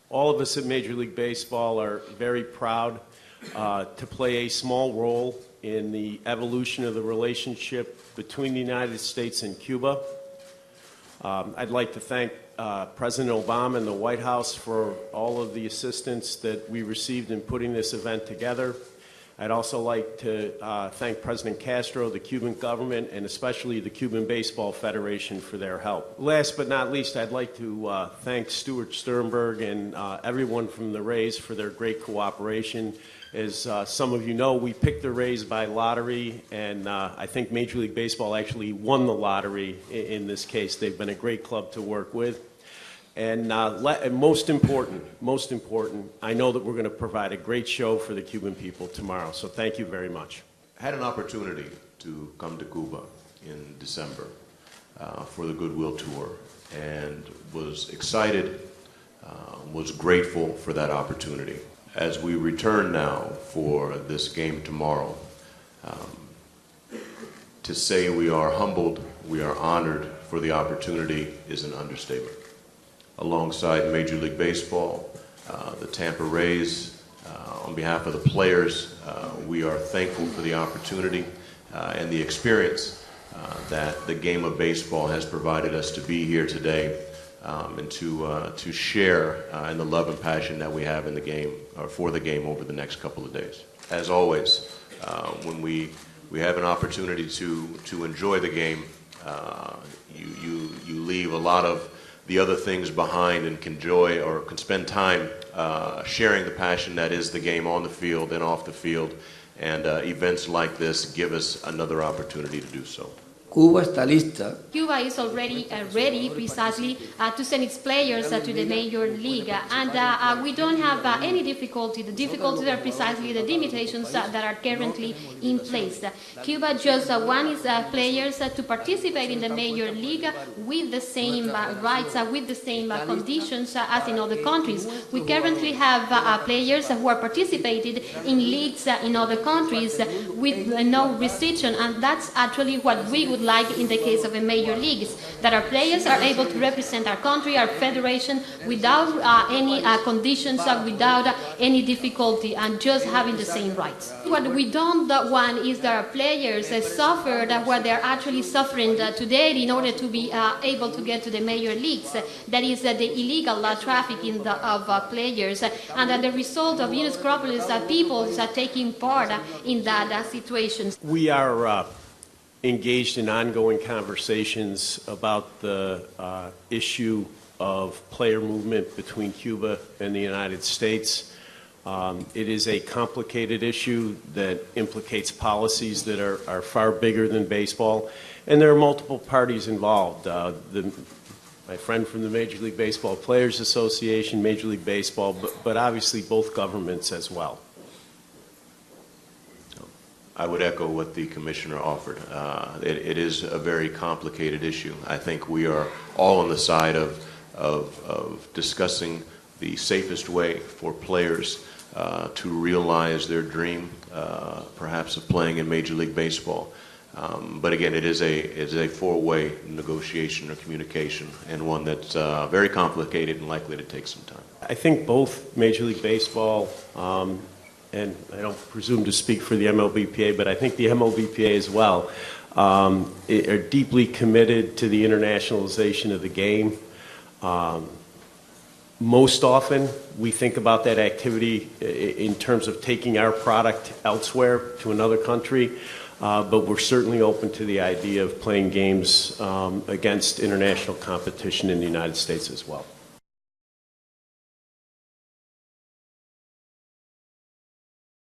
All of us at Major League Baseball are very proud to play a small role in the evolution of the relationship between the United States and Cuba. I'd like to thank President Obama and the White House for all of the assistance that we received in putting this event together. I'd also like to thank President Castro, the Cuban government, and especially the Cuban Baseball Federation for their help. Last but not least, I'd like to thank Stuart Sternberg and everyone from the Rays for their great cooperation. As some of you know, we picked the Rays by lottery, and I think Major League Baseball actually won the lottery in this case. They've been a great club to work with. And most important, I know that we're going to provide a great show for the Cuban people tomorrow. So thank you very much. I had an opportunity to come to Cuba in December for the Goodwill Tour and was excited, was grateful for that opportunity. As we return now for this game tomorrow, to say we are humbled, we are honored for the opportunity is an understatement. Alongside Major League Baseball, the Tampa Rays, on behalf of the players, we are thankful for the opportunity and the experience that the game of baseball has provided us to be here today and to share in the love and passion that we have in the game, or for the game, over the next couple of days. As always, when we have an opportunity to enjoy the game, you leave a lot of the other things behind and can spend time sharing the passion that is the game on the field and off the field, and events like this give us another opportunity to do so. Cuba está lista. Cuba is already ready precisely to send its players to the Major League, and we don't have any difficulty. The difficulties are precisely the limitations that are currently in place. Cuba just wants its players to participate in the Major League with the same rights, with the same conditions as in other countries. We currently have players who are participated in leagues in other countries with no restriction, and that's actually what we would like in the case of a major leagues, that our players are able to represent our country, our federation, without any conditions, without any difficulty, and just having the same rights. What we don't want is that our players suffer what they're actually suffering today in order to be able to get to the major leagues. That is the illegal trafficking of players, and the result of unscrupulous people taking part in that situation. We are engaged in ongoing conversations about the issue of player movement between Cuba and the United States. It is a complicated issue that implicates policies that are far bigger than baseball, and there are multiple parties involved. My friend from the Major League Baseball Players Association, Major League Baseball, but obviously both governments as well. I would echo what the commissioner offered. It is a very complicated issue. I think we are all on the side of discussing the safest way for players to realize their dream, perhaps of playing in Major League Baseball. But again, it is a four-way negotiation or communication, and one that's very complicated and likely to take some time. I think both Major League Baseball and I don't presume to speak for the MLBPA, but I think the MLBPA as well, are deeply committed to the internationalization of the game. Most often, we think about that activity in terms of taking our product elsewhere to another country, but we're certainly open to the idea of playing games against international competition in the United States as well.